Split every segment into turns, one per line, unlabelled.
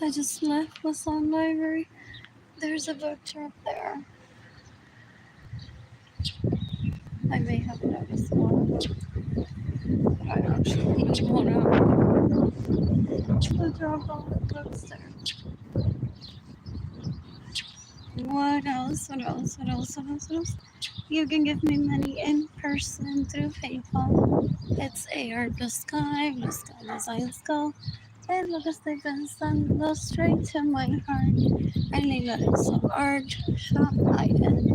I just left the Sun Library. There's a book up there. I may have noticed one, but I actually want to drop all the books there. What else? What else? What else? What else? What else? You can give me money in person through PayPal. It's AR Blue Sky Designs Go. And look as they've been sent go straight to my heart. Arlene Lorenzo Art Shop TAYIAN.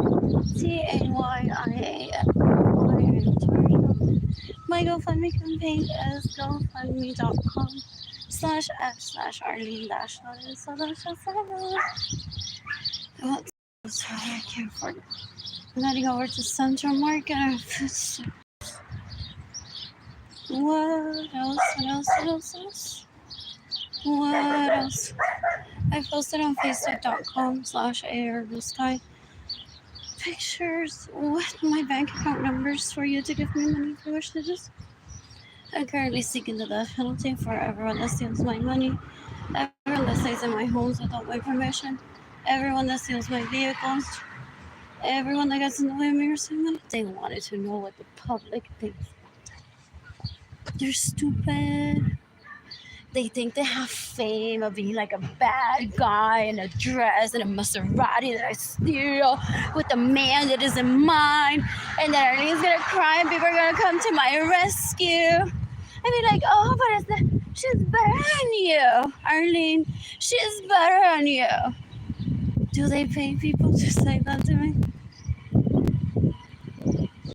My GoFundMe campaign is gofundme.com/f/Arlene-Lorenzo. Sorry, I can't afford it. I'm heading over to Central Market. What else? What else? What else? What else? What else? I posted on facebook.com/AirBlueSky pictures with my bank account numbers for you to give me money if you wish to just. I'm currently seeking the death penalty for everyone that steals my money, everyone that stays in my homes without my permission, everyone that steals my vehicles, everyone that gets in the way of me receiving money. They wanted to know what the public thinks. They're stupid. They think they have fame of being like a bad guy in a dress and a Maserati that I steal with a man that isn't mine, and that Arlene's gonna cry and people are gonna come to my rescue. I mean, like, oh, but she's better than you, Arlene. She's better than you. Do they pay people to say that to me?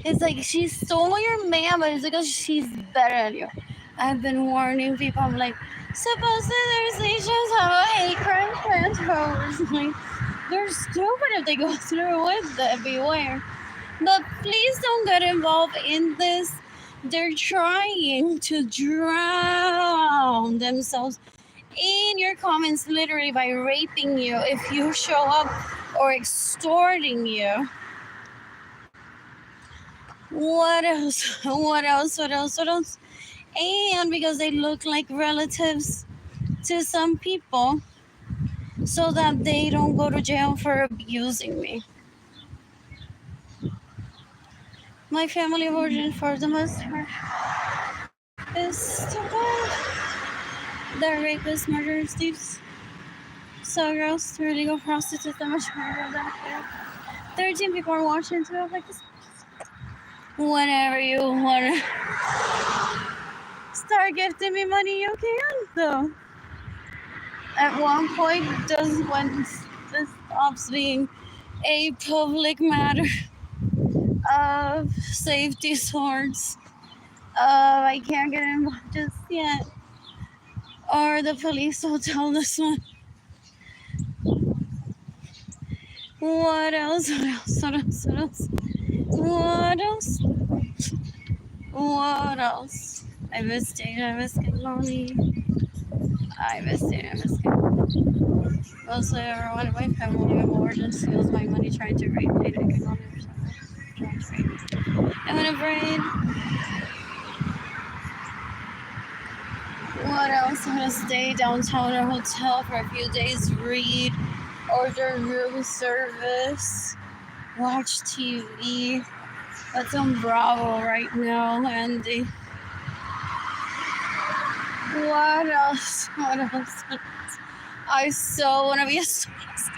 It's like she stole your man, but it's because she's better than you. I've been warning people. I'm like, supposedly there's nations have a hate crime transfers. Like, they're stupid if they go through with it. Beware. But please don't get involved in this. They're trying to drown themselves in your comments, literally by raping you if you show up, or extorting you. What else? What else? What else? What else? And because they look like relatives to some people, so that they don't go to jail for abusing me. My family of origin, for the most part, is too bad. They're rapists, murderers, thieves. So gross. Really go prostitutes that much murder that. 13 people are watching too. I'm like, whenever you want to start gifting me money, you can, though. At one point, just when this stops being a public matter of safety sorts, I can't get involved just yet, or the police will tell this one. What else? What else? What else? What else? What else? What else? I miss Dana. I miss Lonnie. I miss Dana. I miss mostly everyone in my family of origin steals my money trying to rape me. I'm gonna brain. What else? I'm gonna stay downtown at a hotel for a few days, read, order room service, watch TV. That's on Bravo right now, Andy. What else? What else? I so want to be a superstar.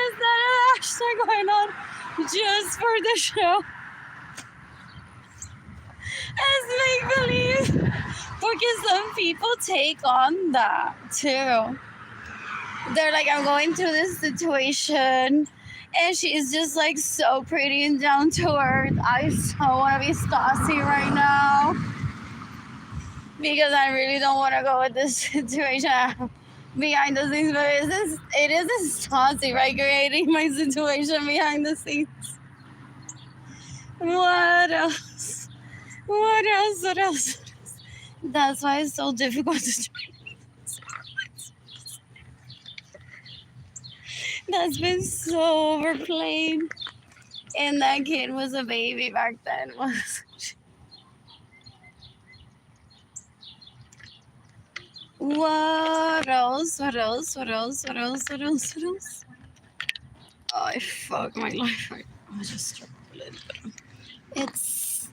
Is that an hashtag going on just for the show? As make believe, because some people take on that too. They're like, I'm going through this situation, and she's just like so pretty and down to earth. I so want to be Stassi right now, because I really don't want to go with this situation behind the scenes. But it is Stassi, right? Creating my situation behind the scenes. What else? What else? What else? That's why it's so difficult to try. That's been so overplayed. And that kid was a baby back then. What else? What else? What else? What else? What else? What else? Oh, I fuck my life right now. I just struggle a little bit. It's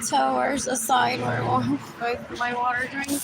2 hours aside where I won't have my water drink.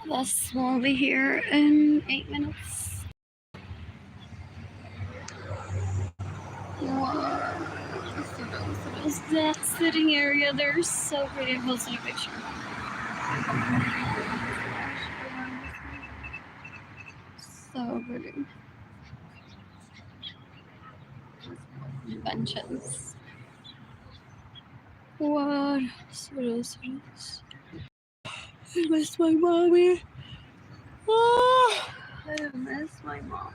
Bus will be here in 8 minutes. Whoa. That sitting area there is so pretty. I'll post a picture. So pretty. Benches. What? I miss my mommy. Oh, I miss my mommy.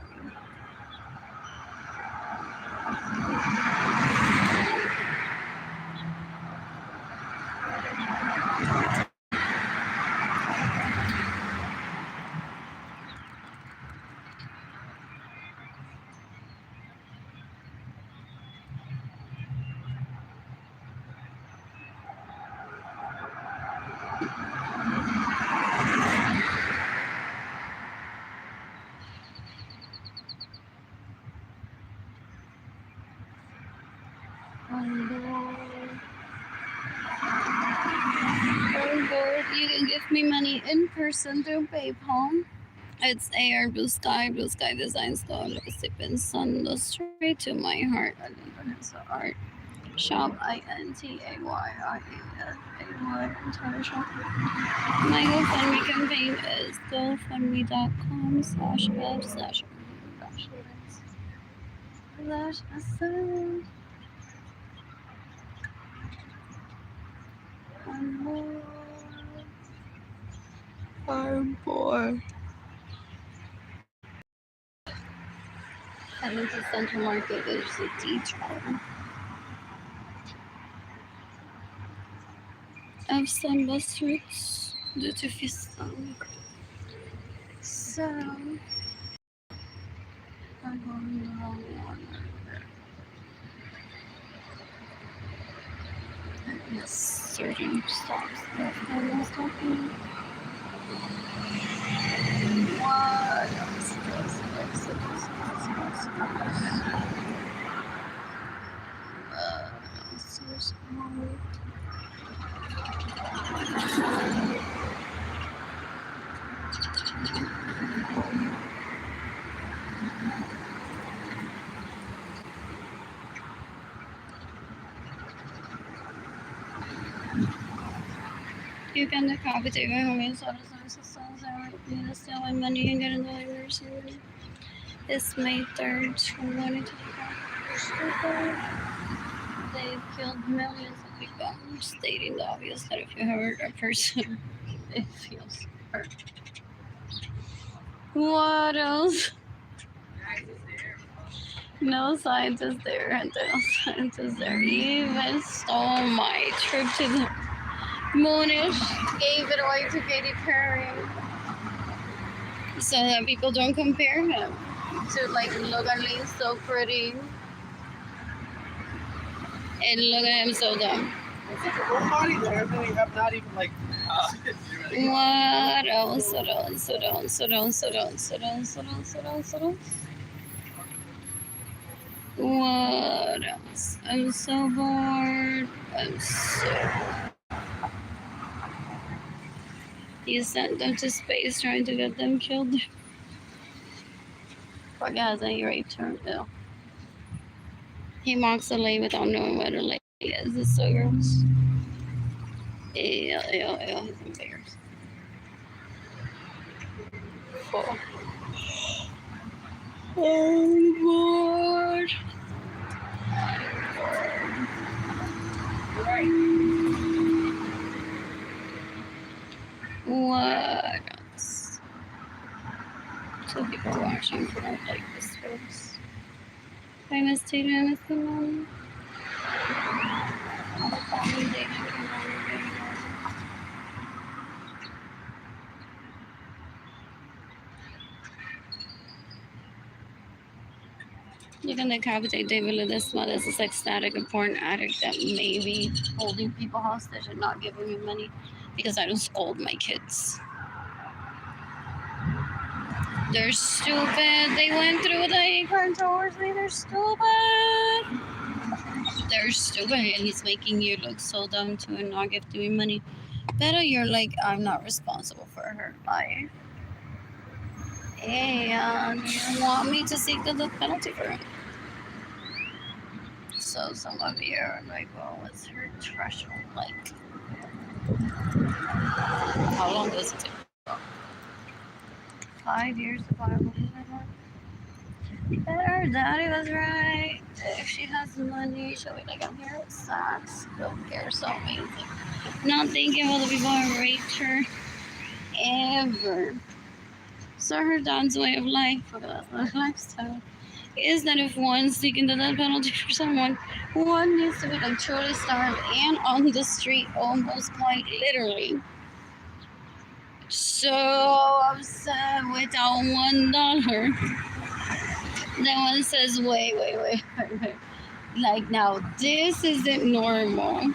You can give me money in person through PayPal. It's AR Blue Sky Design Store. Sipping Sun, the straight to my heart. Arlene Lorenzo Art Shop, INTAYREFAY entire shop. My GoFundMe campaign is gofundme.com/web/asylum. I'm bored. Heading to Central Market, there's a detour of some bus routes due to Fiston. So, I'm going the wrong one. Yes, certain stops that I'm not stopping. What else? You can decapitate my homies, so I need to steal my money and get in the library soon. It's May 3rd, 2025. They've killed millions of people, stating the obvious that if you hurt a person, it feels hurt. What else? No scientist there, and no scientist there. You even stole my trip to the moonish, gave it away to Katy Perry, so that people don't compare him to, like, look at Arlene's so pretty, and look at him so dumb.
It's like a whole body there, and you have not even, like,
what else? What else? I'm so bored. You sent them to space trying to get them killed. Poor guy's a raped her. Ew. He mocks a lady without knowing what a lady is. It's so gross. Ew. He's embarrassed. Oh. I'm bored. What else? Two people watching who don't like this folks. I miss Tina, I miss the mom. You're gonna decapitate David Ledesma as this ecstatic and porn addict that may be holding people hostage and not giving me money because I don't scold my kids. They're stupid. They went through the acorn towards me. They're stupid. They're stupid, and he's making you look so dumb too and not giving me money. Pero you're like, I'm not responsible for her life. And you want me to seek the death penalty for him. So some of you are like, well, what's her threshold like? How long does it take? 5 years to file a police report? But her daddy was right. If she has money, she'll be like, I'm here with sex. Don't care, so amazing. Not thinking about the people who raped her ever. So her dad's way of life, her lifestyle, is that if one's seeking the death penalty for someone, one needs to be like truly starved and on the street, almost quite literally. So upset without $1. Then one says, wait. Like, now, this isn't normal.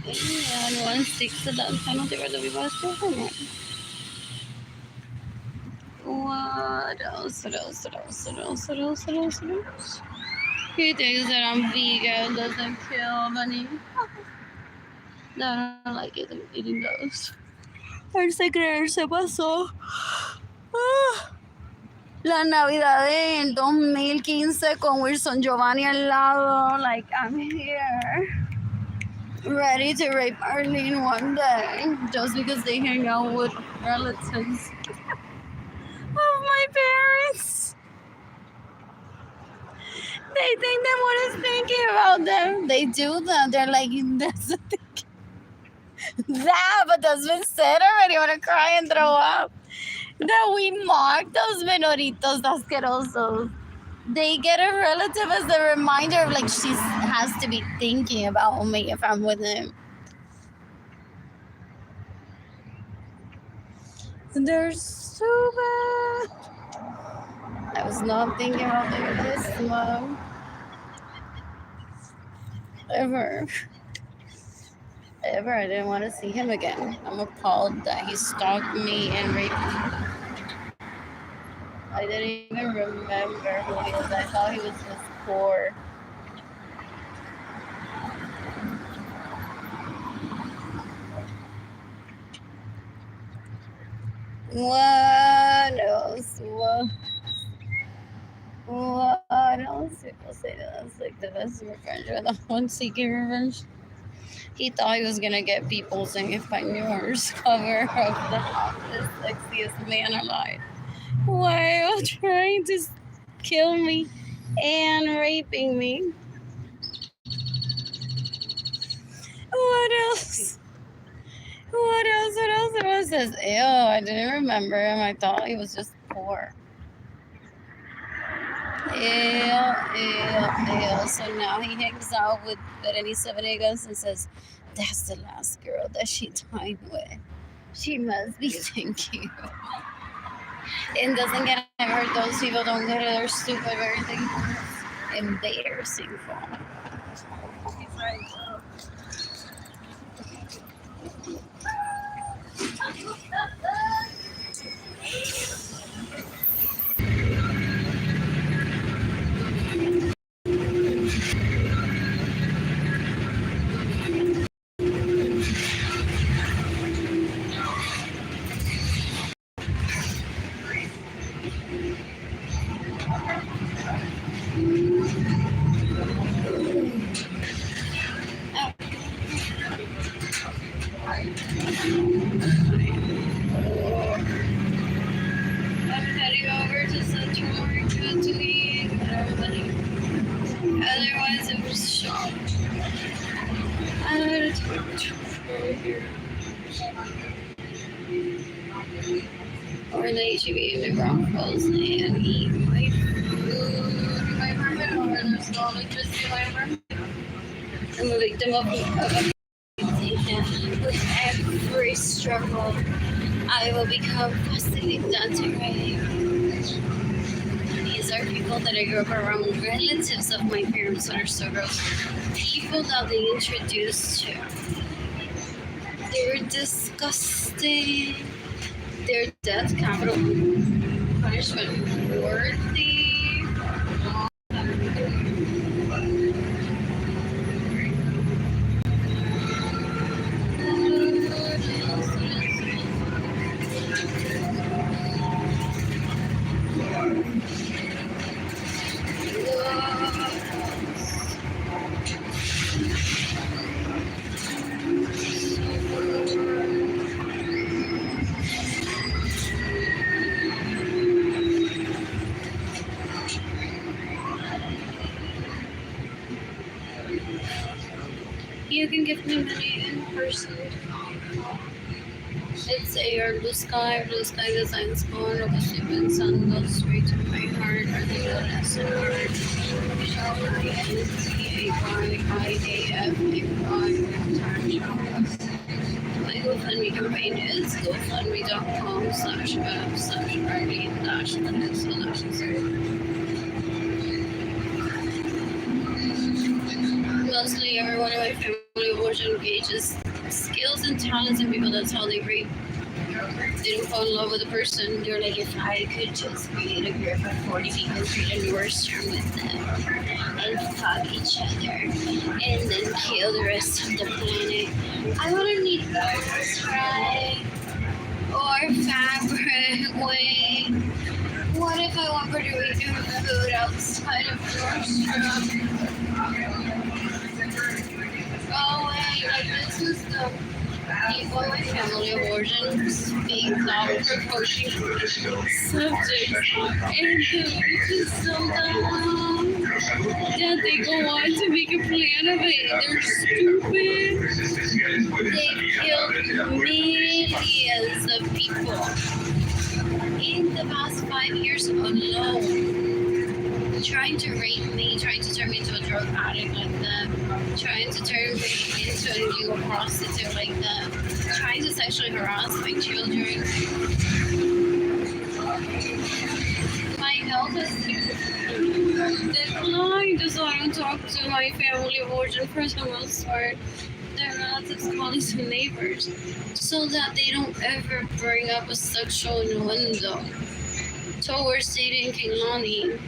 And one seeks the death penalty for the people who steal from it. What else? He thinks that I'm vegan, doesn't kill money. No, I don't like eating those. Él se cree, se pasó. La Navidad del 2015 con Wilson Giovanni al lado. Like, I'm here. Ready to rape Arlene one day. Just because they hang out with relatives of my parents. They think that one is thinking about them. They do that. They're like, that's the thing. That, but that's been said already. I want to cry and throw up. That we mock those menoritos asquerosos. They get a relative as a reminder of like she has to be thinking about me if I'm with him. They're so bad. I was not thinking about this, Mom. Ever. I didn't want to see him again. I'm appalled that he stalked me and raped me. I didn't even remember who he was. I thought he was just poor. What else? What else? People say that's like the best revenge or the one seeking revenge. He thought he was gonna get people's in Español's cover of the hottest, sexiest man alive while trying to kill me and raping me. What else? What else says, ew, I didn't remember him. I thought he was just poor. Ew. So now he hangs out with Berenice Venegas and says, that's the last girl that she died with. She must be thinking. And doesn't get hurt. Those people don't get it. They're stupid. Everything embarrassing for them. He's right. Otherwise, it was shocked. I'm gonna talk to her here. Or the HEB in the Broncos and eat my food in my apartment, or there's no electricity in my apartment. I'm a victim of with every struggle. I will become constantly deteriorating. These are people that I grew up around, relatives of my parents that are so gross. People that they introduced to. They're disgusting. They're death capital punishment worthy. can give me money in person. It's a blue sky design spawn of a sleeping sun goes straight to my heart. Arlene Lorenzo heart. My GoFundMe campaign is gofundme.com/app/Arlene-Lorenzo. Mostly everyone in my family abortion engages skills and talents in people. That's how they rate. They don't fall in love with a person. They're like, if I could just create a group of 40 people, create a nursery with them, and fuck each other, and then kill the rest of the planet. I wouldn't need clothes, right? Or fabric, wait. What if I want Puerto Rican food outside of Nordstrom? Oh wait, like this is the people with family abortions being thought-provoking subjects, and which is so dumb that they go on to make a plan of it. They're stupid. They've killed millions of people in the past 5 years alone. Trying to rape me, trying to turn me into a drug addict like them, trying to turn me into a illegal prostitute like them, trying to sexually harass my children. My health is declined, so I don't talk to my family abortion for the most part. Their relatives, colleagues, and neighbors, so that they don't ever bring up a sexual innuendo towards Sadie and Kehlani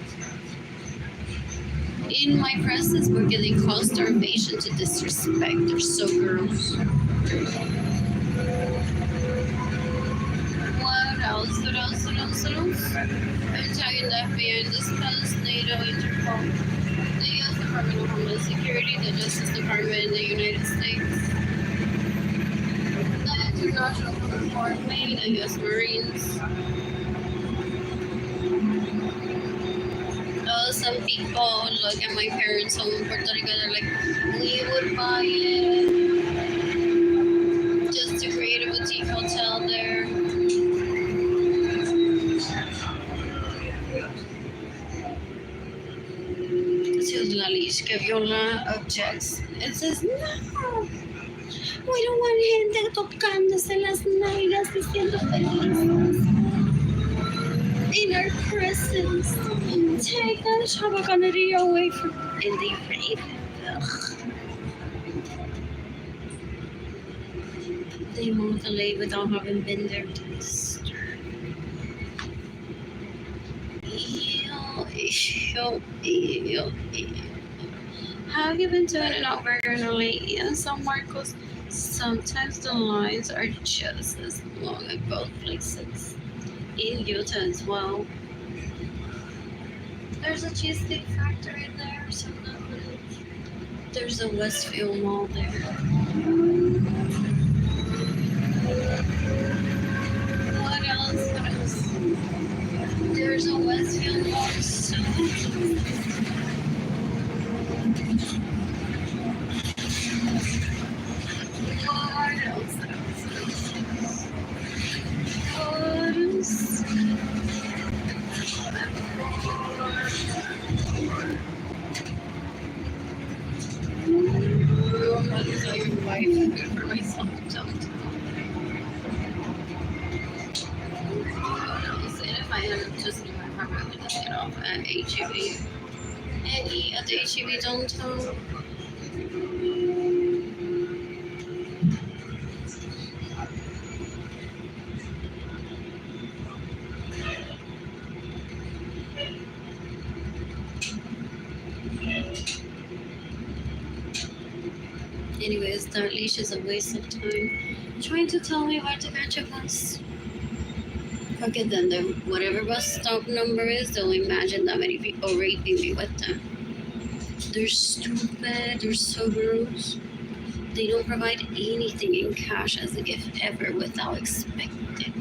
in my presence, because they call starvation to disrespect. They're so gross. What else? I'm tagging the FBI and discuss NATO, Interpol, the U.S. Department of Homeland Security, the Justice Department in the United States, the International Criminal Court, maybe the U.S. Marines. Some people look at my parents' home in Puerto Rico, they're like, we would buy it just to create a boutique hotel there. This is Lalish Viola objects. It says, no, we don't want gente tocándose las nalgas diciendo felices in our presence. Take that chabacaneria away from and they rape. They won't delay without having been there to disturb. Ew. Have you been to In-N-Out Burger lately? And San Marcos, sometimes the lines are just as long at both places. In Utah as well. There's a cheesesteak factory there, so there's a Westfield Mall there. What else? There's a Westfield Mall, so what else? For myself, if I had just in my apartment, I would just get off at HEB and eat at the HEB downtown. Anyways, that leash is a waste of time. Trying to tell me where to catch a bus. Okay, then whatever bus stop number is, they'll imagine that many people raping me with them. They're stupid. They're so gross. They don't provide anything in cash as a gift ever without expecting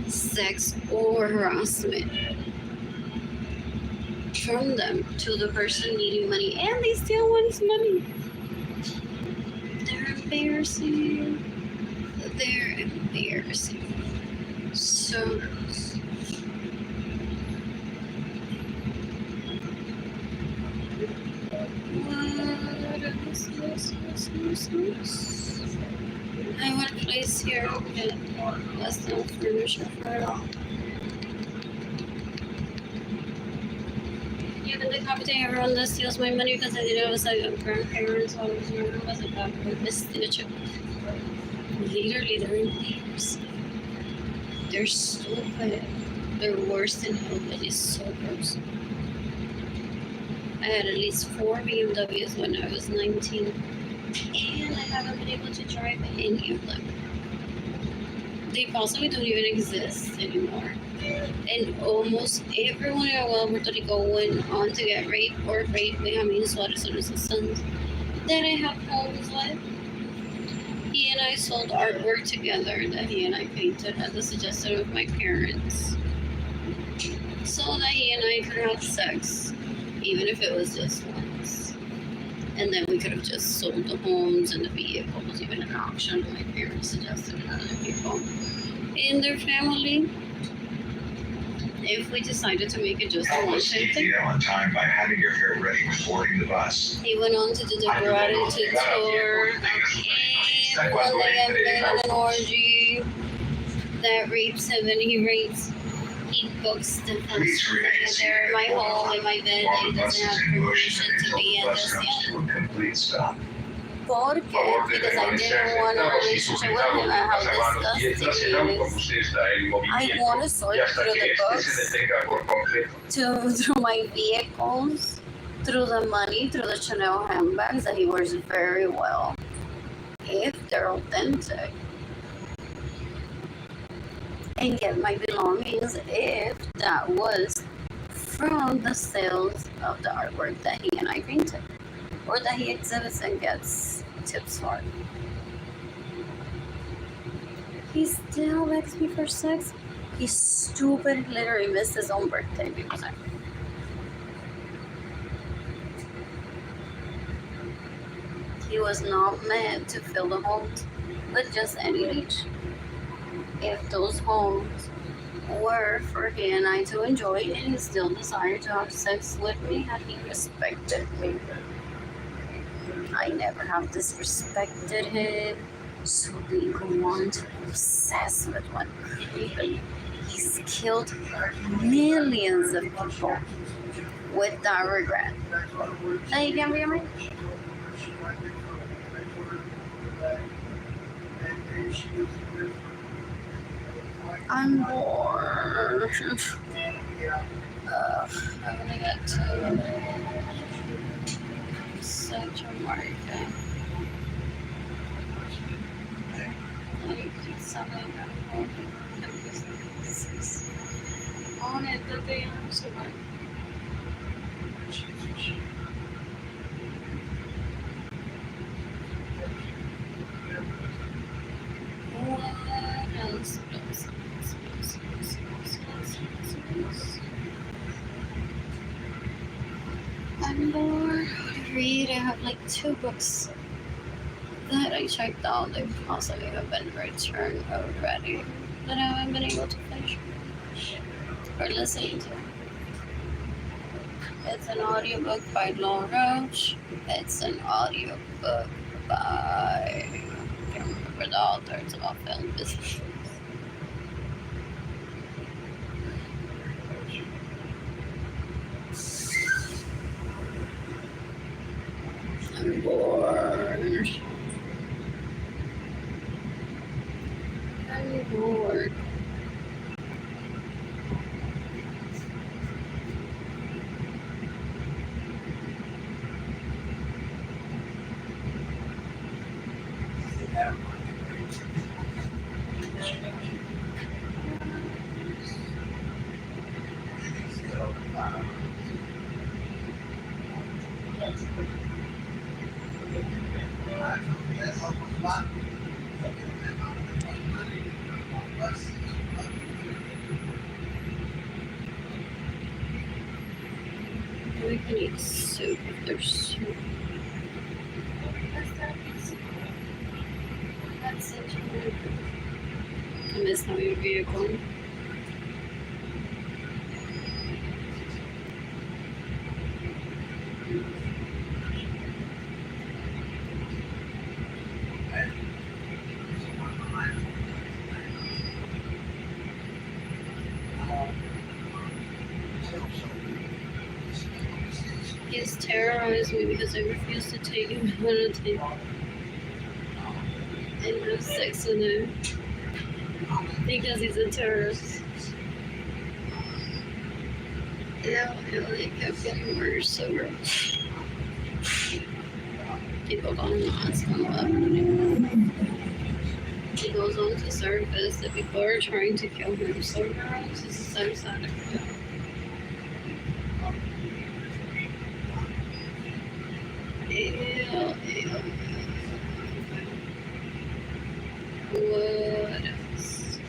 sex or harassment from them to the person needing money, and they still want money. They're embarrassing. They're embarrassing. So gross. What else? I want a place here with less no furniture for it all. Yeah, but the company everyone that steals my money because I didn't was like a grandparents or I was like a mistake. Literally, they're embarrassing. They're stupid. They're worse than hell, but it's so gross. I had at least 4 BMWs when I was 19, and I haven't been able to drive any of them. They possibly don't even exist anymore. And almost everyone in Puerto Rico went on to get raped or raped by mis usuarios and assistants that I have homes with. He and I sold artwork together that he and I painted at the suggestion of my parents, so that he and I could have sex, even if it was just once. And then we could have just sold the homes and the vehicles, even an auction my parents suggested to other people in their family. If we decided to make it just a one-time thing.
On time by having your hair ready when boarding the bus.
He went on to do the gratitude tour, and one day I met an orgy that rapes him, and he books the fence there in my home, in my bed, and he doesn't have permission to be in this yet. Porque? Because I didn't want a relationship with him. How disgusting he is. I want to sort through the books, through my vehicles, through the money, through the Chanel handbags that he wears very well, if they're authentic, and get my belongings if that was from the sales of the artwork that he and I painted, or that he exhibits and gets tips for. He still begs me for sex. He's stupid. Literally missed his own birthday because he was not meant to fill the homes with just any leech. If those homes were for he and I to enjoy, and he still desired to have sex with me, had he respected me. I never have disrespected him, so they go on to obsess with one. He's killed millions of people without regret. Now you can hear me? I'm bored. I'm gonna get to Central Market. On it, the day I'm so much. What else? I'm bored. To read. I have like 2 books that I checked out. They possibly have been returned already that I haven't been able to finish or listening to. It's an audiobook by Laura Roach. It's an audiobook by, I can't remember the author. It's about film business. I'm bored. I'm bored. We can eat soup if there's soup. That's such a I miss having a vehicle. He's terrorized me because I refuse to take him on a date and have sex with him because he's a terrorist. Yeah, it kept getting worse, so gross. People don't ask him about it. He goes on to surface that people are trying to kill him, so gross. It's so sad. Ew. What else?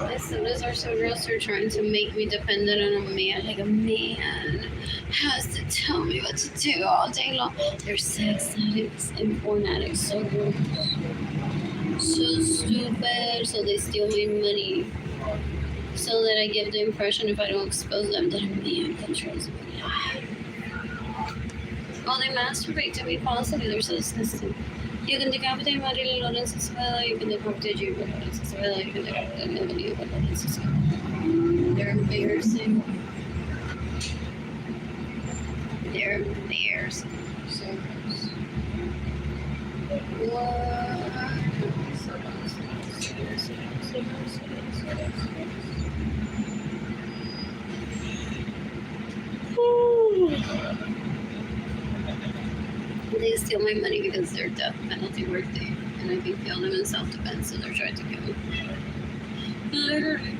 As soon as our so girls are trying to make me dependent on a man, like a man has to tell me what to do all day long. They're sex addicts and porn addicts, so gross. So stupid. So they steal my money. So that I give the impression if I don't expose them that a man controls me. Well, they masturbate to be positive. They're so disgusting. You can decapitate Arlene Lorenzo, you can decapitate you, Lorenzo, you can decapitate Melanie, Lorenzo. They're embarrassing. They're embarrassing. So gross. What? They steal my money because they're death penalty worthy, and I can kill them in self-defense, so they're trying to kill me. Literally.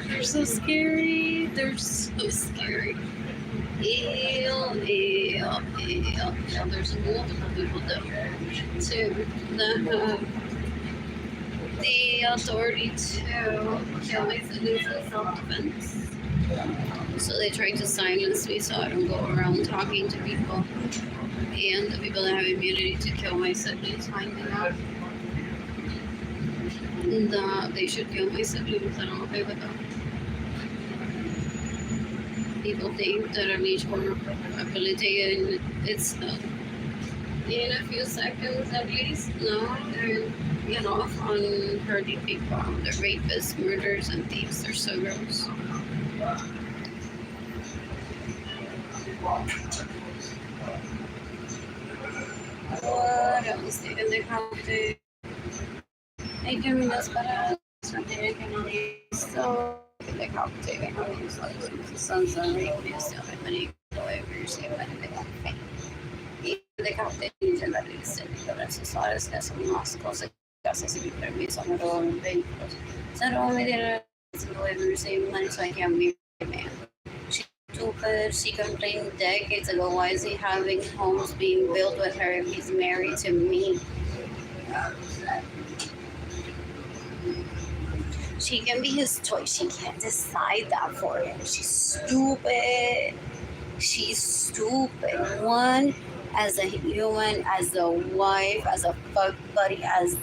They're so scary. They're so scary. Ew. There's multiple people too that have the authority to kill my citizens in self-defense. So they try to silence me so I don't go around talking to people. And the people that have immunity to kill my siblings finding out that they should kill my siblings. I don't agree with them. People think that unleash vulnerability and it's in a few seconds at least. No, they're get off on hurting people. They're rapists, murderers, and thieves. They're so gross. What else? Even they probably hay que miras para no tienen que no listo. They compensate. They probably use like the sun's on radio, still have money away where you're saying money they got to pay. Y de compensate en la lista de las usuarias que son más cosas que hacen sin permiso, no roban vehículos. Se roban mi dinero, the way we receive money so I can't be a man. Stupid. She complained decades ago, why is he having homes being built with her if he's married to me? She can be his toy. She can't decide that for him. She's stupid. She's stupid. One, as a human, as a wife, as a fuck buddy, as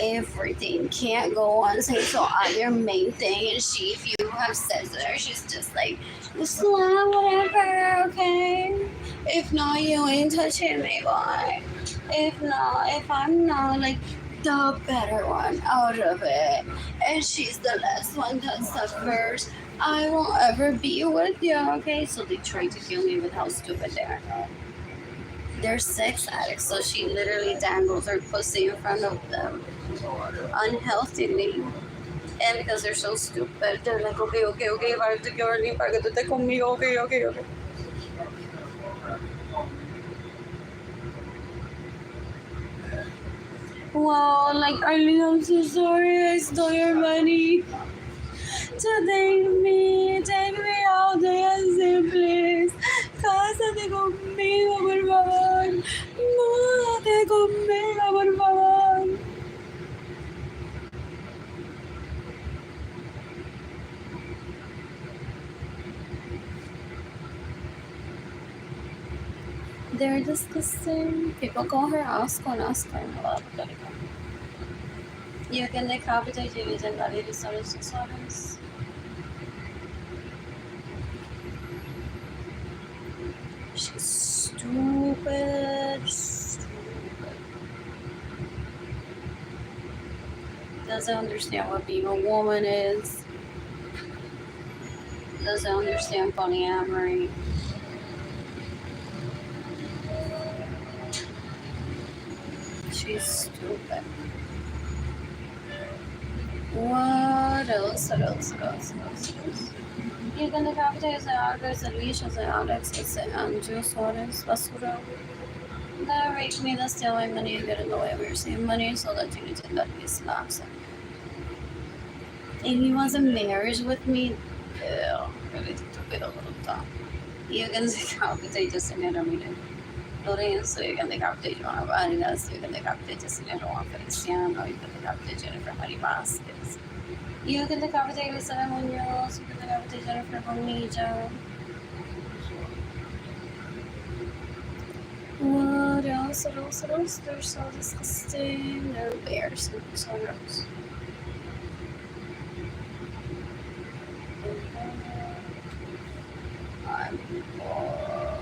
everything. Can't go on saying so your main thing is she, if you have said to her, she's just like, it's not whatever, okay? If not, you ain't touching me, boy. If not, if I'm not like the better one out of it, and she's the last one that suffers, I won't ever be with you, okay? So they try to kill me with how stupid they are. They're sex addicts, so she literally dangles her pussy in front of them unhealthily. And because they're so stupid, they're like, okay, if I have to kill Arlene para que tú estés conmigo, okay. Wow, like Arlene, I'm so sorry I stole your money. To take me out de así, please. Cásate conmigo, por favor. Múdate conmigo, por favor. They're disgusting. People call her Oscar and Oscar and a lot of it. You can decapitate you using various sources. She's stupid. Doesn't understand what being a woman is. Doesn't understand polyamory. She's stupid. What else? You can decapitate the August, Alicia, the Alex, the Andrew Suarez, Basura. That raped me, that's steal my money and get in the way of your same money so that you need to let me slaps him. And he was in marriage with me. Ew, really stupid little dog. You can decapitate just in a minute. Lorenzo, you can decapitate Joanna Vargas, you can decapitate Jessica Juan Feliciano, you can decapitate Jennifer Marie Vasquez. You can decapitate Lisa Munoz, you can decapitate Jennifer Bonilla. What else? They're so disgusting. They're embarrassing. So gross. I'm bored.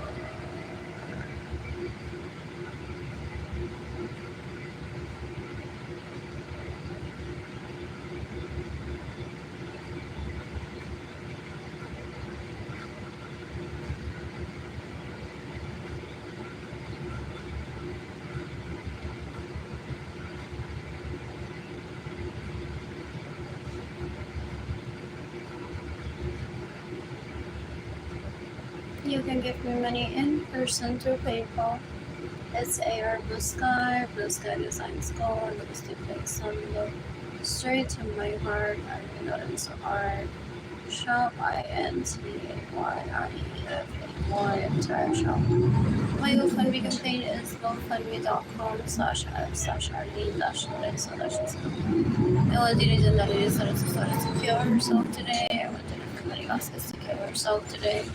You can give me money in person through PayPal. It's AR Blue Sky Designs Gold, Lipstick Like Sunlow. Straight to my heart, Arlene Lorenzo Art. Shop INTAYREFAY entire shop. My GoFundMe campaign is gofundme.com/Arlene-Lorenzo-. I want Dina Lorenzo to kill herself today. I want Jennifer Marie Vasquez to kill herself today.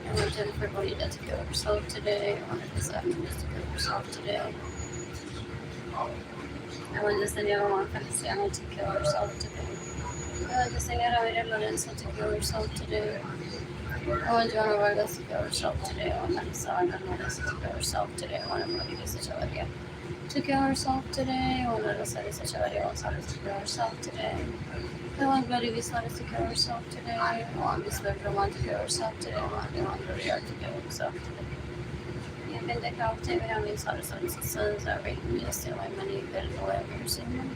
I want Jennifer Bonilla to kill herself today. I want Elisa Actress to kill herself today. I want Yesenia Juan Feliciano to kill herself today. I want Yesenia Ramirez Lorenzo to kill herself today. I want Joanna Vargas to kill herself today. I want Elisa Actress to kill herself today. I want Rodriguez Echeverria to kill herself today. I want Rosario Echeverria Gonzalez to kill herself today. I want Bloody Suarez to kill herself today. I want Miss Vermont to kill herself today. I want Leon Rivera to kill herself today. You can decapitate me. I mean, Suarez sons are raping me to steal my money. Get in the way of your same money.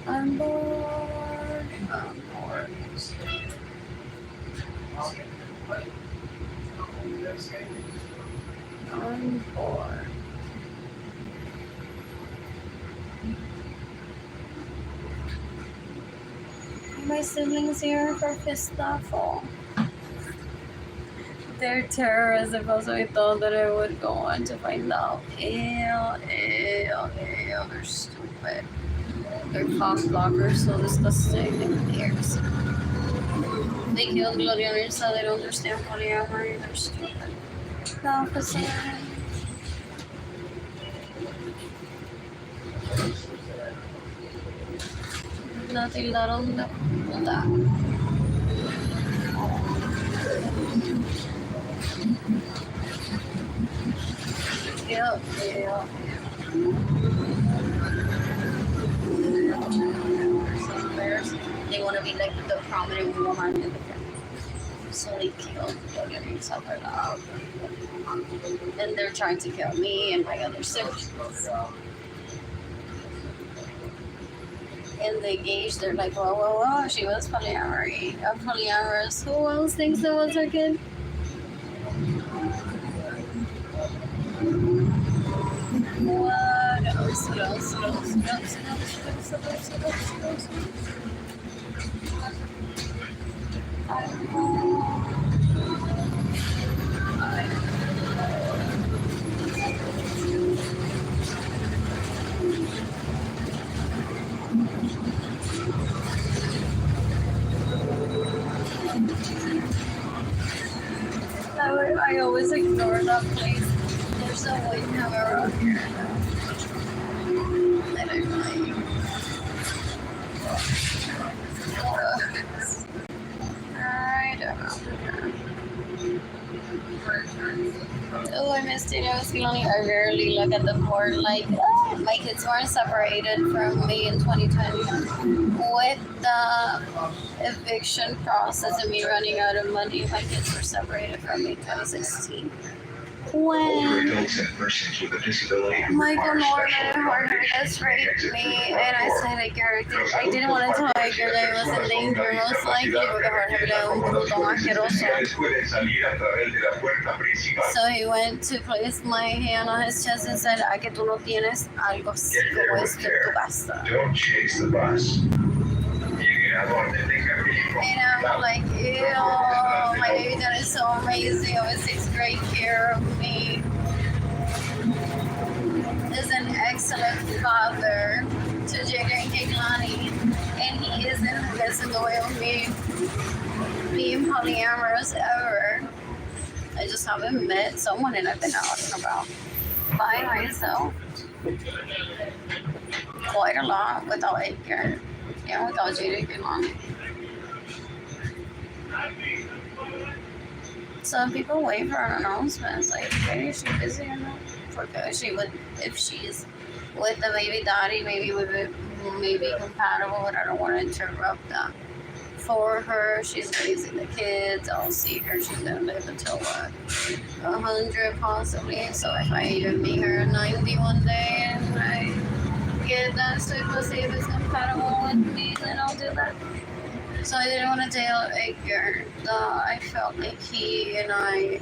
I'm bored. I'm bored. My siblings here for Fistafel. They're terrorism, so I thought that I would go on to find out. Ew, they're stupid. They're cock blockers, so disgusting. They're embarrassing. They killed Gloria Mirza, they don't understand polyamory, they're stupid. The officer. Nothing that'll do that. Yeah. They want to be like the prominent woman in the family. So they killed Gloria Mirza for that. And they're trying to kill me and my other siblings. in the gauge, they're like, whoa, she was polyamorous. Who else thinks that was her kid? What else? I always ignore that place. There's no white camera around here. I don't like. I don't know. Oh, I missed it. I was feeling I rarely look at the board. Like, my kids weren't separated from me in 2020. With the eviction process and me running out of money, my kids were separated from me in 2016.
Older
When
adults and persons with a disability who
Michael
require
Norman
special
Harder
accommodations may
raped
exit
me,
through
and I
door.
said I didn't want to tell Edgar that I was in danger, most likely porque era un bruto asqueroso. So he went to place my hand on his chest and said, "A que tú no tienes algo así como esto en tu casa."
Don't chase the bus.
And I'm like, ew, my baby dad is so amazing. Always takes great care of me. Is an excellent father to Jigga and Keglani. And he isn't gets in the way of me being polyamorous ever. I just haven't met someone that I've been talking about by myself quite a lot without Edgar and without Jigga and Keglani. Some people wait for an announcement. Like, okay, is she busy or not? Because she would, if she's with the baby daddy, maybe we would maybe compatible, but I don't want to interrupt that. For her, she's raising the kids. I'll see her. She's gonna live until what, 100 possibly. So if I even meet her at 90 one day and I get that so to see if it's compatible with me, then I'll do that. So I didn't want to tell Edgar that I felt like he and I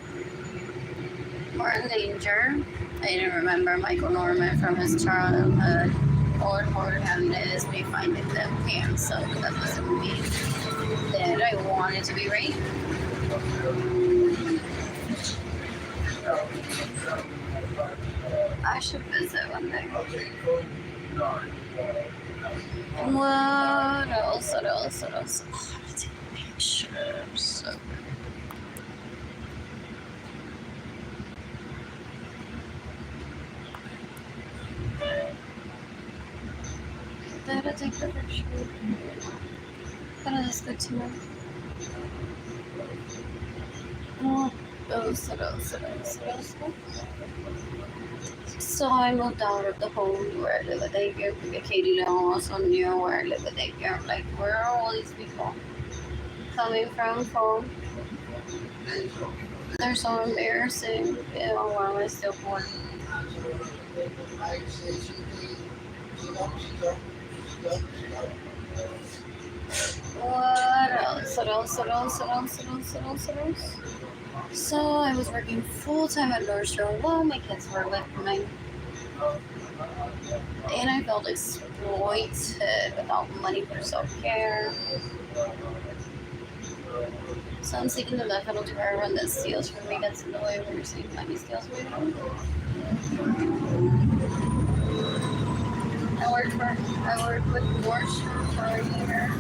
were in danger. I didn't remember Michael Norman from his childhood or hardness, me finding them pants, so that doesn't mean that I wanted to be raped. I should visit one day. What else? Oh, I have to take pictures. So gotta take the picture. Gotta just go to it. Oh, So I moved out of the home where I live at daycare because Katie also knew where I live at daycare. Like, where are all these people coming from? They're so embarrassing. Ew, why am I still born? What else? So I was working full-time at Nordstrom while my kids were with me. And I felt exploited without money for self-care. So I'm seeking the method to everyone that steals from me, that's in the way when you're seeing money steals from me. I worked with Nordstrom for a year.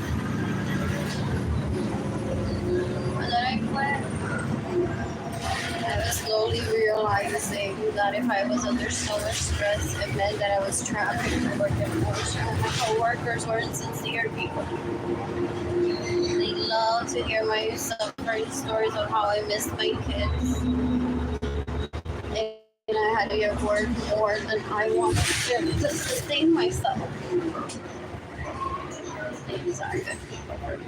And then I quit. I was slowly realizing that if I was under so much stress, it meant that I was trapped in working at Nordstrom. My coworkers were insincere people. They love to hear my suffering stories of how I missed my kids. And I had to get work more than I wanted to sustain myself. These are good people for me.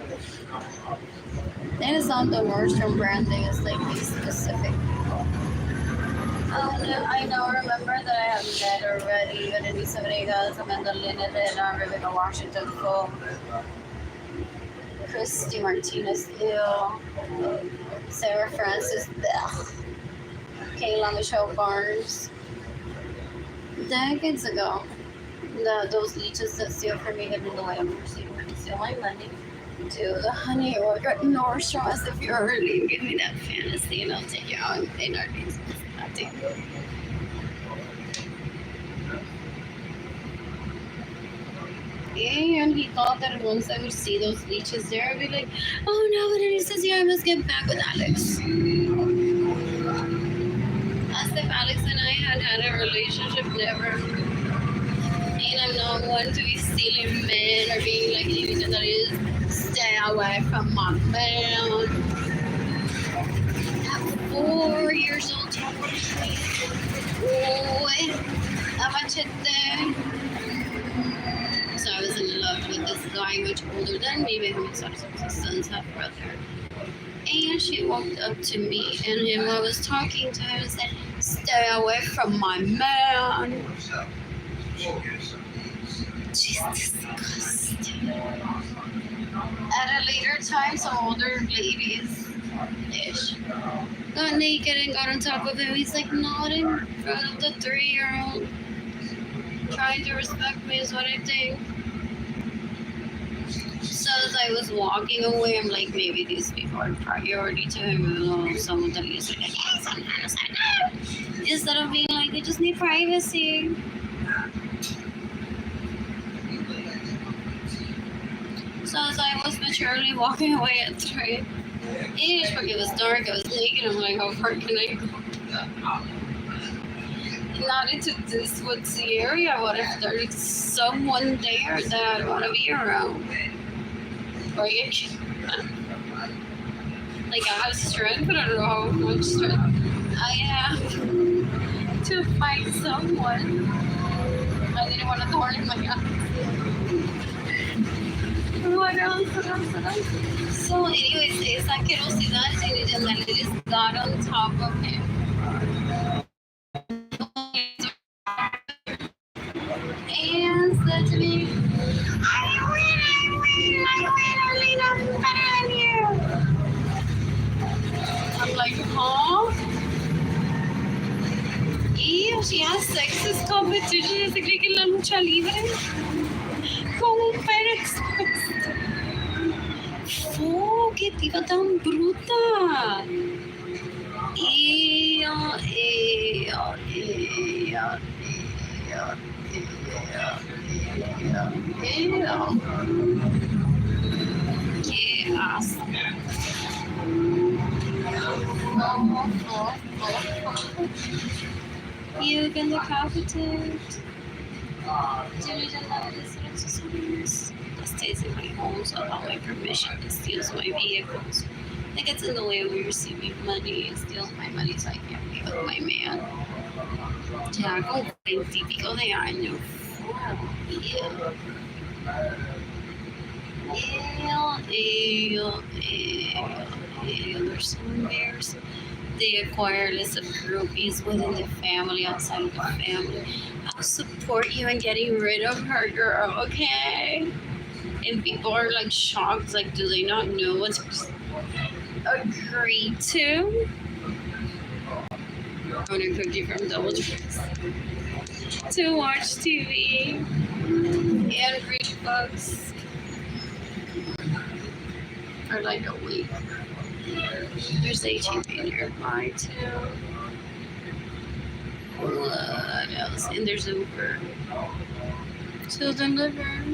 And it's not the Nordstrom branding, it's like these specific people. I now remember that I have met already. Berenice Vegas, Amanda Lynn Herrera, Rebecca Washington Cole, Christy Martinez Hill, Sarah Francis Bell, Kayla Michelle Barnes. Decades ago, those leeches that steal from me had been the way I'm receiving and steal my money to the honey order at Nordstrom as if you're early. Give me that fantasy and I'll take you out and pay Arlene's nothing. And he thought that once I would see those leeches there, I'd be like, oh no, but it says here I must get back with Alex. As if Alex and I had a relationship, never. And I'm not one to be stealing men or being like anything that is stay away from my man. At 4 years old, a machete. So I was in love with this guy much older than me, maybe my son's half brother. And she walked up to me and him, I was talking to him and said, stay away from my man. She's disgusting. At a later time, some older ladies-ish got naked and got on top of him. He's like nodding in front of the 3-year-old. Trying to respect me is what I think. So as I was walking away, I'm like, maybe these people are priority to him. Someone that is like, instead of being like, they just need privacy. So as I was maturely walking away at 3-ish, because it was dark, I was naked, I'm like, how far can I go? Not into this woodsy area. What if there's someone there that I want to be around? Or like I have strength, but I don't know how much strength I have to fight someone. I didn't want to thorn in my eyes. What else? So anyways, esa asquerosidad just got on top of him. And said to me, I win, Arlene, I'm better than you. I'm like, huh? Ew, she has sexist competition. ¿Se cree que en la lucha libre? Con un perro expuesto. ¡Oh, qué tipa tan bruta! Ew. Qué asco. You can decapitate. Jimmy didn't let this that stays in my home, so I have my permission to steal my vehicles. It gets in the way of me receiving money. It steals my money so I can't be with my man. Ya con 20 y pico de años. They're so embarrassing. They acquire a list of groupies within the family, outside of the family. I'll support you in getting rid of her, girl, okay? And people are like shocked, like, do they not know what to agree to? I'm gonna cook you from Double Tricks to watch TV and read books for like a week. There's HEB nearby too. What else? And there's Uber to deliver.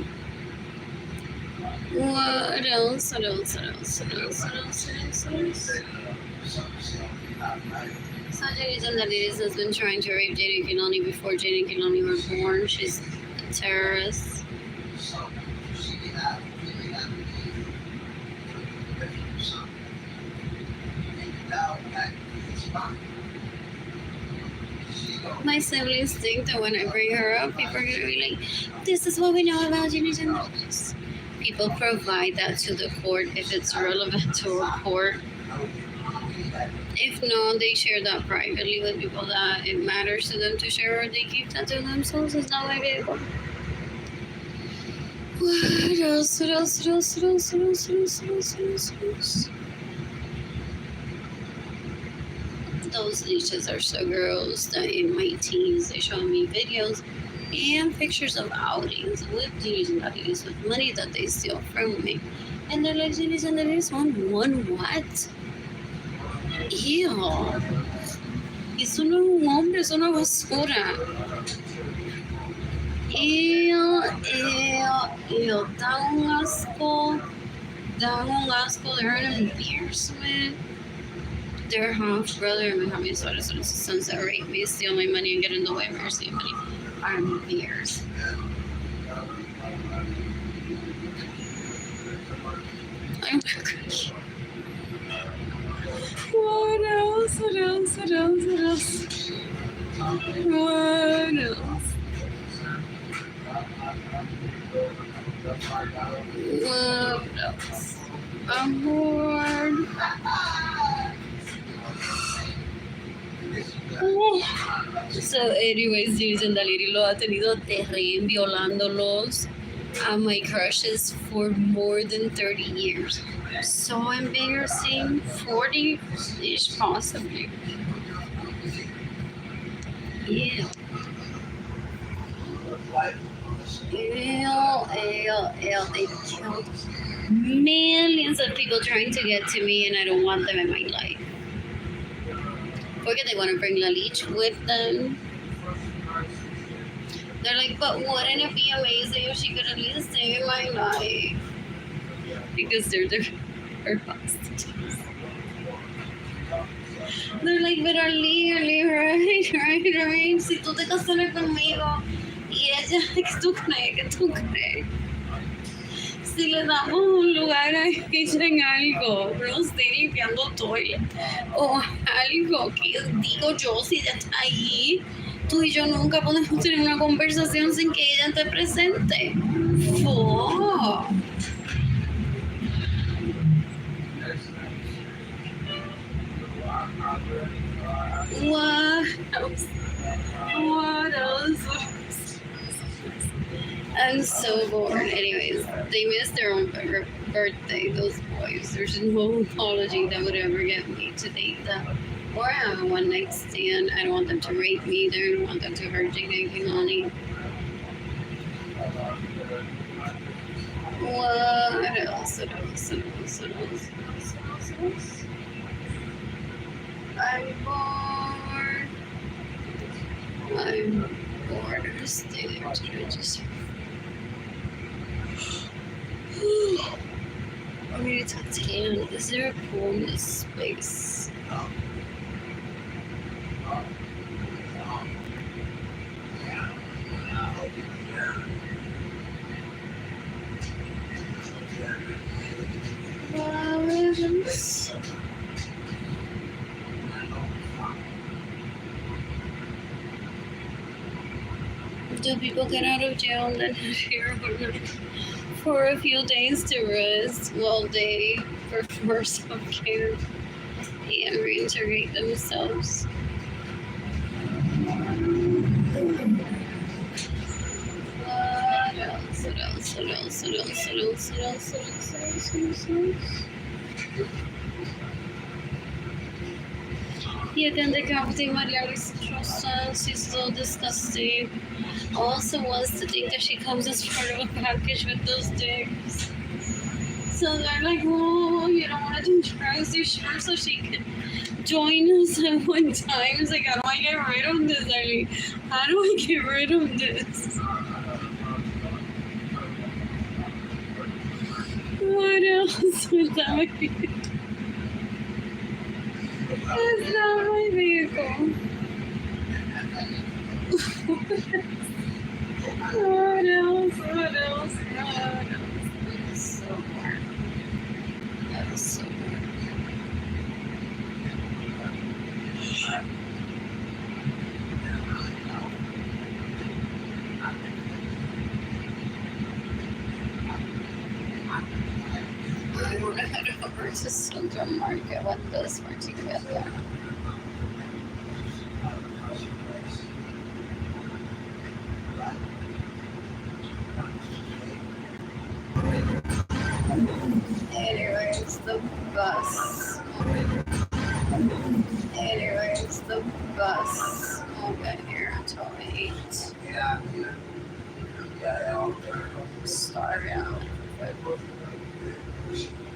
What else? So Jenny Zandalis has been trying to rape Jaden Kinoni before Jaden Kinoni was born. She's a terrorist. My siblings think that when I bring her up, people are going to be like, this is what we know about Jenny Zandalis. People provide that to the court if it's relevant to a court. If not, they share that privately with people that it matters to them to share, or they keep that to themselves. It's not my vehicle. What else? What else? What else? What else? What else? What else? What else? What else? What else? Those leeches are so gross that in my teens they showed me videos and pictures of outings with dudes and daddies with money that they steal from me. And they're like, ladies and ladies, one what? Ew. Eso no es un hombre, es una basura. Ew, ew, ew. Da un asco. Da un asco. They're an embarrassment. Their half brother and my homie sons that rape me, steal my money, and get in the way of my receiving money are embarrassed. I'm what else? What else? What else? What else? What else? What else? I'm bored. So anyways, dudes, and Daliri lo ha tenido terren violándolos a my crushes for more than 30 years. So embarrassing. 40-ish possibly. Ew. Ew, ew, ew. They killed millions of people trying to get to me, and I don't want them in my life. Porque they want to bring La Leech with them. They're like, but wouldn't it be amazing if she could at least stay in my life? Because they're her hostages. They're like, but Arlene, right? Si tú te casaras conmigo y ella, ¿qué tú crees? Si le damos un lugar a ella en algo, no sé, limpiando toilet o algo, que digo yo, si ella está ahí, tú y yo nunca podemos tener una conversación sin que ella esté presente. Fuck. What else? What else? I'm so bored. Anyways, they missed their own birthday, those boys. There's no apology that would ever get me to date them or have a one night stand. I don't want them to rape me either. I don't want them to hurt Jane Kilani. What else? What else? What else? What else? What else? I'm bored. I'm bored. I'm just stay there to register. I need to tan. Is there a pool in this space? Violence. Do people get out of jail and then have here for a few days to rest while they perform self-care and reintegrate themselves? What else? What else? What else? What else? What else? What else? What else? What else? What else? Yeah, then the Captain Maria Rosa, she's so disgusting. Also wants to think that she comes as part of a package with those dicks. So they're like, oh, you don't want to do drugs, you sure? So she can join us at one time. It's like, how do I get rid of this, Arlene? How do I get rid of this? What else would that be? That's not my vehicle. What else? What else? What else? That is so hard. That is so hard. I don't know how to to Central Market with this particular. Anyways, the bus. Anyways, the bus won't get here until 8. Start out.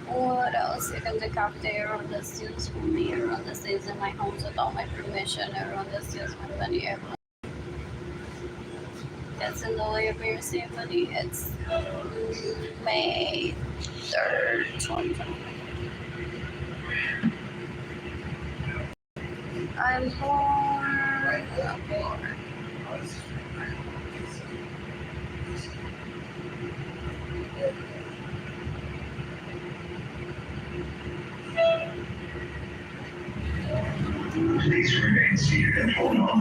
What else? You can decapitate everyone that steals from me, everyone that stays in my homes without my permission, everyone that steals my money, everyone gets in the way of your safety. It's May 3rd, 2020. I'm bored. I'm bored.
Please remain seated and hold on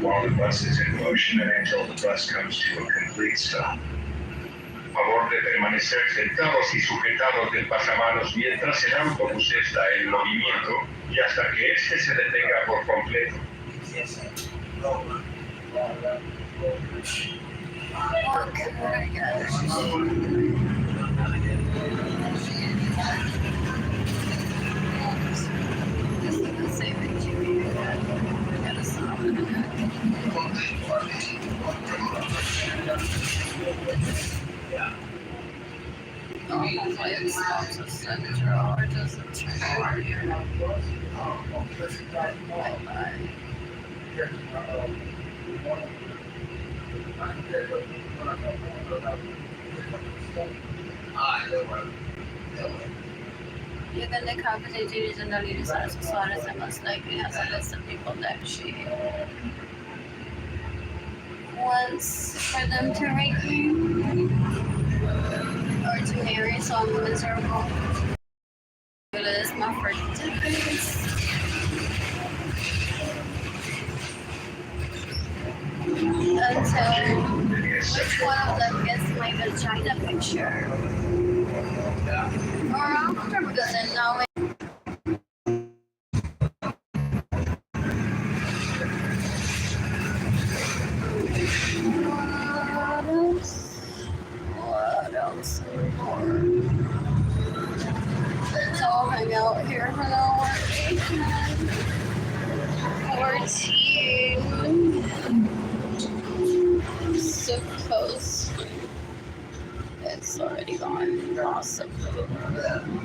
while the bus is in motion and until the bus comes to a complete stop. Favor de permanecer sentados y sujetados del pasamanos mientras el autobús está en movimiento y hasta que este se detenga por completo.
What could I get? This is the same HEB. I gotta stop it. Oh, hopefully it stops at Central or doesn't turn over here. Bye-bye. You can decapitate Judy's and the leaders of Suarez and most likely has a list of people that she wants for them to rape you or to marry some miserable. It is my forgiveness. Until which one of them gets my vagina picture? Or after, because then now it what else more? So I'll hang out here for the weekend. 14. Supposed it's already gone. Awesome. What else?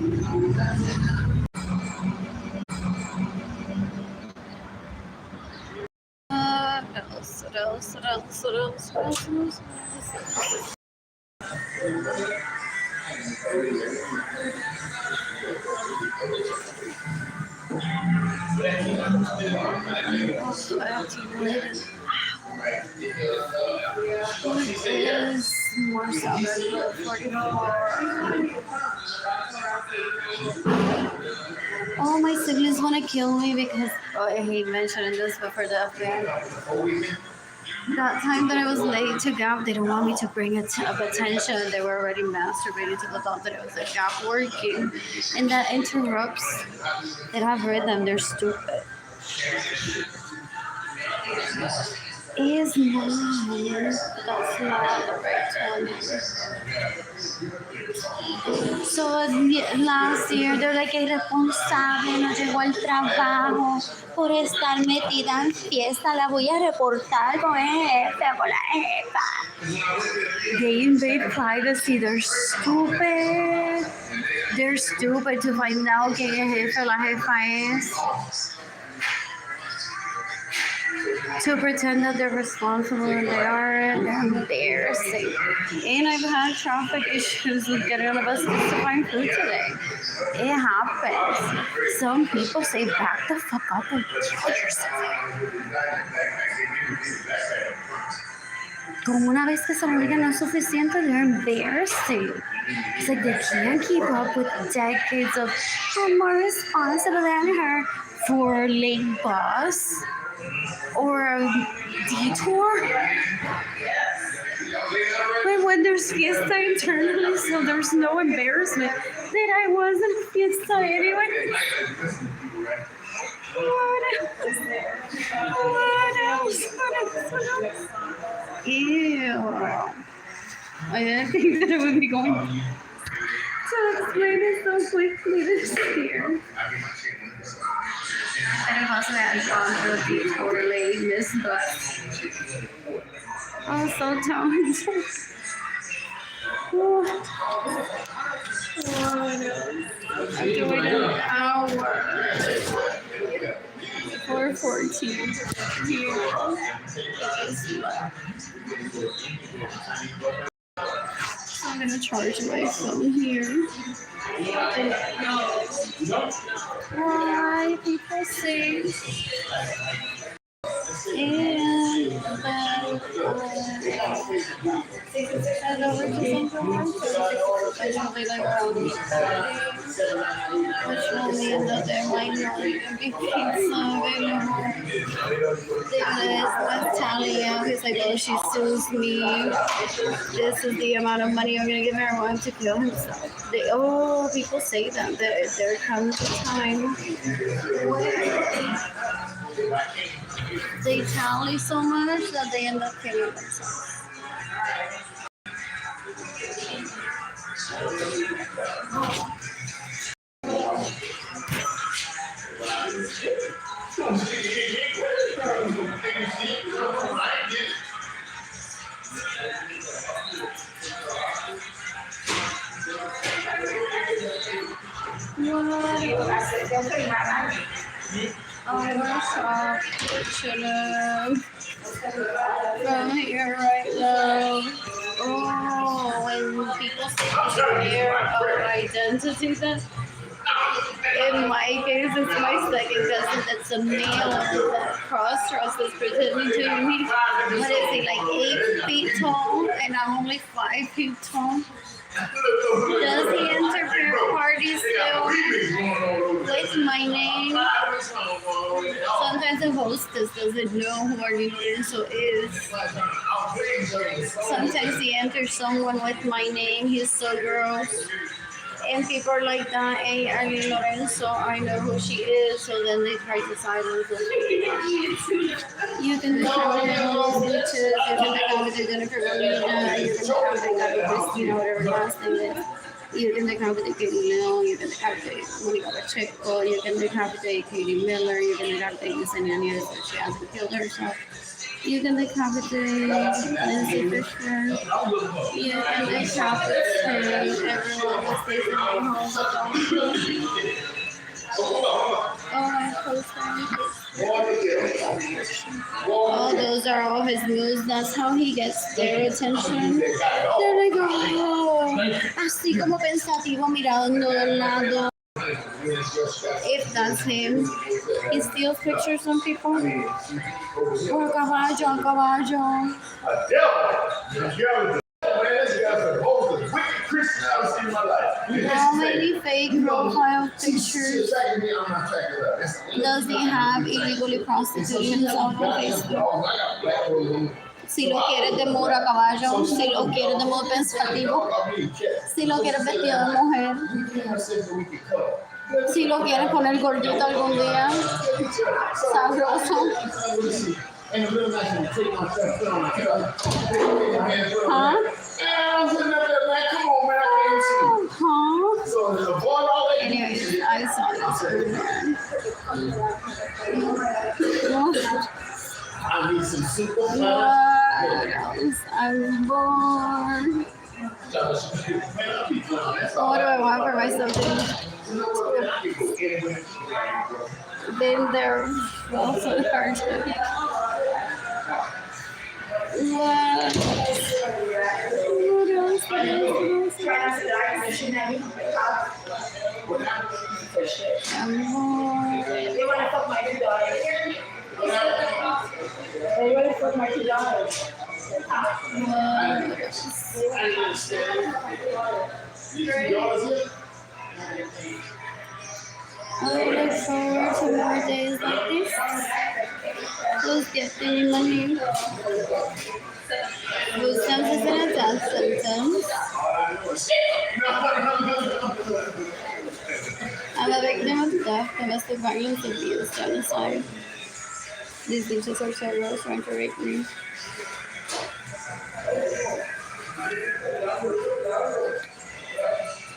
Is more solid, 44. Oh, my siblings want to kill me because I hate mentioning this, but for the FBI. That time that I was late to Gap, they don't want me to bring it up attention. They were already masturbating to the thought that it was a Gap working. And that interrupts. They have rhythm, they're stupid. Is not. That's not the right one. So last year they're like irresponsable, no llegó al trabajo por estar metida en fiesta, la voy a reportar con el jefe, con la jefa. They invade privacy, they're stupid. They're stupid to find out que el jefe, la jefa es. To pretend that they're responsible and they aren't. They're embarrassing. And I've had traffic issues with getting on the bus just to find food today. It happens. Some people say back the fuck up and kill yourself. Como una vez que se lo digan no es suficiente, they're embarrassing. It's like they can't keep up with decades of I'm more responsible than her for a late bus. Or a detour. When there's fiesta internally, so there's no embarrassment. that I wasn't fiesta anyway. What else? Ew. I didn't think that it would be going to explain it so quickly this year. And I've also had gone through the totally missed books. I'm so talented. I'm doing an hour. 4:14. So I'm gonna charge my phone here. Why people say and then head over to Central Market. I probably like around which will mean that there might not even be pizza available. Let's tally out. He's like, oh, she sues me. This is the amount of money I'm gonna give her. I want him to kill himself. People say that there comes a time. They tally so much that they end up killing themselves. From here right now. When people say fear of identity, then in my case, it's my second cousin that's a male that cross-dress is pretending to be me. What is he, like 8 feet tall? And I'm only 5 feet tall. Does he interfere parties still with my name? Sometimes the hostess doesn't know who Arlene Lorenzo is. Sometimes he enters someone with my name. He's so gross. And people are like that, hey, Arlene Lorenzo, I know who she is, so then they try to silence us. You can discover her on YouTube, you can discover the Jennifer Molina, you can discover the Christina, whatever last name is. You can discover the Katie Mill, you can discover the Monica Pacheco, you can discover the Katie Miller, you can discover the Yesenia Nieves that she hasn't killed herself. You can decapitate Lindsay Fisher. You can decapitate everyone that stays in my home. Those are all his moves. That's how he gets their attention. There they go. Así como pensativo mirando al lado. If that's him, he steals pictures from people. Or caballo. How many fake profile pictures does he have illegally prostituting himself on Facebook? Si lo quieres de mora caballo, si lo quieres de modo pensativo, si lo quieres vestido de mujer, si lo quieres poner gordito algún día, sabroso. Huh? Anyways, I saw this earlier.
I need some super
What else? I'm bored. What do I want for myself? Been there also hard. What else? I'm bored.
They want to fuck my $2. They want to fuck my $2.
I look forward to more days like this. Who's getting money? Who's senses and death symptoms? a victim of theft, domestic violence, abuse, genocide. These leeches are so gross, trying to rape me.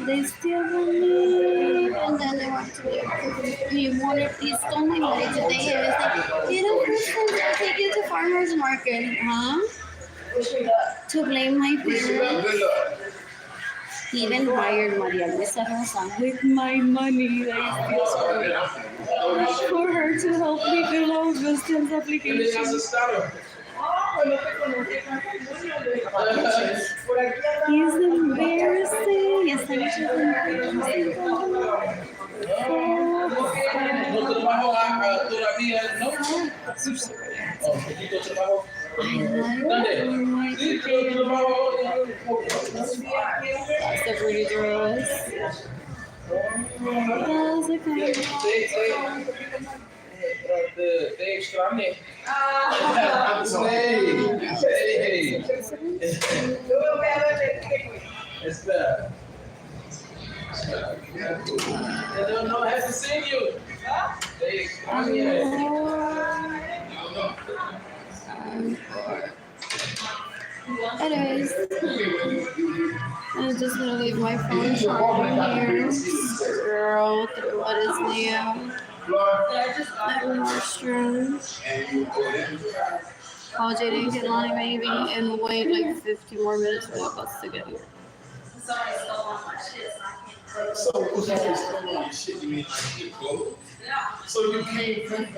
They still believe, and then they want to be. You wanted, please stole my money today. I was like, you know, first I'll take you to farmer's market, huh? To blame my parents. He even hired Maria Luisa Rosa with my money that is for her to help me fill out Augustine's application. He's embarrassing. Yes, I'm embarrassing.
¿No trabajo todavía? ¿No? Oh, poquito trabajo. ¿Dónde? Sí, yo trabajo.
That's a pretty gross. That's a kind of
Te extrañé. Espera. No, I haven't seen you. Te extrañé.
Anyways, I'm just gonna leave my phone charging here. Girl, what is new? Nordstrom. Call Jada and get Lonnie maybe and wait like 50 more minutes for the bus to get here.
So, who's always still on shit? You mean like your clothes? So you can't